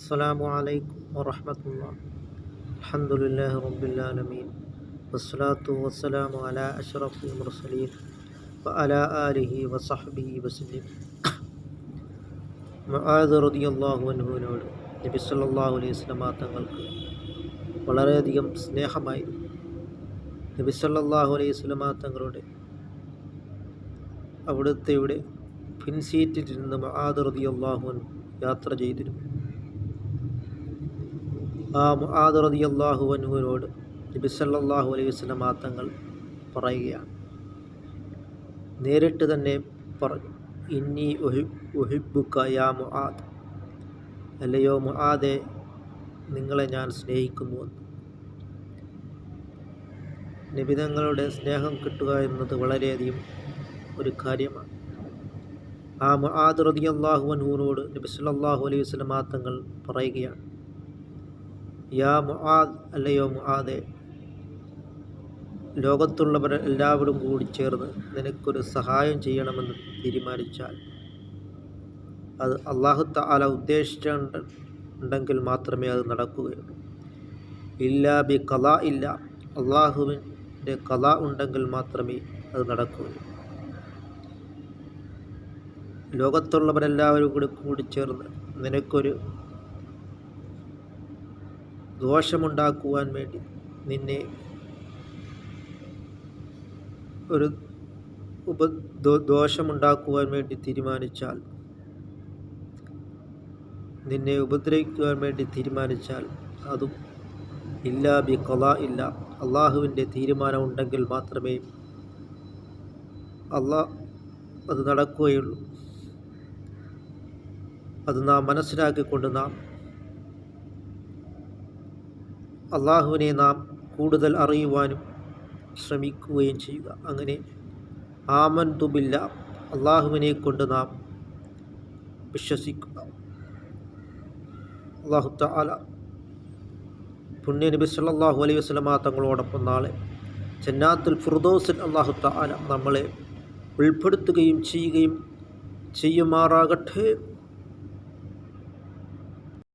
അസ്സലാമു അലൈക്കും വറഹ്മത്തുള്ളാഹി. അൽഹംദുലില്ലാഹി റബ്ബിൽ ആലമീൻ വസ്സലാത്തു വസ്സലാമു അലാ അഷ്റഫിൽ മുർസലീൻ വഅലാ ആലിഹി വസഹ്ബിഹി വസല്ലം. മുആദ് റളിയല്ലാഹു അൻഹുവിനോട് നബി സല്ലല്ലാഹു അലൈഹി വസല്ലമ തങ്ങൾക്ക് വളരെയധികം സ്നേഹമായിരുന്നു. നബി സല്ലല്ലാഹു അലൈഹി വസല്ലമ തങ്ങളുടെ അവിടുത്തെ പിൻസീറ്റിൽ നിന്ന് മുആദ് റളിയല്ലാഹു അൻഹു യാത്ര ചെയ്തിരുന്നു. ആ മുആദ് റളിയല്ലാഹു അൻഹുവിനോട് നബി സല്ലല്ലാഹു അലൈഹി വസല്ലമ തങ്ങൾ പറയുകയാണ്, നേരിട്ട് തന്നെ പറഞ്ഞു, ഇന്നി ഉഹിബ്ബുക യാ മുആദ്, അല്ലയോ മുആദേ, നിങ്ങളെ ഞാൻ സ്നേഹിക്കുന്നുവെന്ന്. നബി തങ്ങളുടെ സ്നേഹം കിട്ടുക എന്നത് വളരെയധികം ഒരു കാര്യമാണ്. ആ മുആദ് റളിയല്ലാഹു അൻഹുവിനോട് നബി സല്ലല്ലാഹു അലൈഹി വസല്ലമ തങ്ങൾ പറയുകയാണ്, യാ മുആദ്, അല്ലയോ മുആദേ, ലോകത്തുള്ളവർ എല്ലാവരും കൂടി ചേർന്ന് നിനക്കൊരു സഹായം ചെയ്യണമെന്ന് തീരുമാനിച്ചാൽ അത് അല്ലാഹു തആല ഉദ്ദേശിച്ചിട്ടുണ്ടെങ്കിൽ മാത്രമേ അത് നടക്കുകയുള്ളൂ. ഇല്ലാ ബി ഖലാ ഇല്ല, അള്ളാഹുവിൻ്റെ ഖലാ ഉണ്ടെങ്കിൽ മാത്രമേ അത് നടക്കുകയുള്ളൂ. ലോകത്തുള്ളവരെല്ലാവരും കൂടി ചേർന്ന് നിനക്കൊരു ദോഷമുണ്ടാക്കുവാൻ വേണ്ടി ദോഷമുണ്ടാക്കുവാൻ വേണ്ടി തീരുമാനിച്ചാൽ, നിന്നെ ഉപദ്രവിക്കുവാൻ വേണ്ടി തീരുമാനിച്ചാൽ അതും ഇല്ലാ ബി ഖലാ ഇല്ല, അള്ളാഹുവിൻ്റെ തീരുമാനം ഉണ്ടെങ്കിൽ മാത്രമേ അത് നടക്കുകയുള്ളൂ. അത് നാം മനസ്സിലാക്കിക്കൊണ്ട് നാം അള്ളാഹുവിനെ നാം കൂടുതൽ അറിയുവാനും ശ്രമിക്കുകയും ചെയ്യുക. അങ്ങനെ ആമൻതു ബില്ലാ, അള്ളാഹുവിനെ കൊണ്ട് നാം വിശ്വസിക്കുക. അല്ലാഹു തആല പുണ്യ നബി സല്ലല്ലാഹു അലൈഹി വസല്ലമ തങ്ങളോടൊപ്പം നാളെ ജന്നാത്തുൽ ഫിർദൗസിൽ അല്ലാഹു തആല നമ്മളെ ഉൾപ്പെടുത്തുകയും ചെയ്യുമാറാകട്ടെ.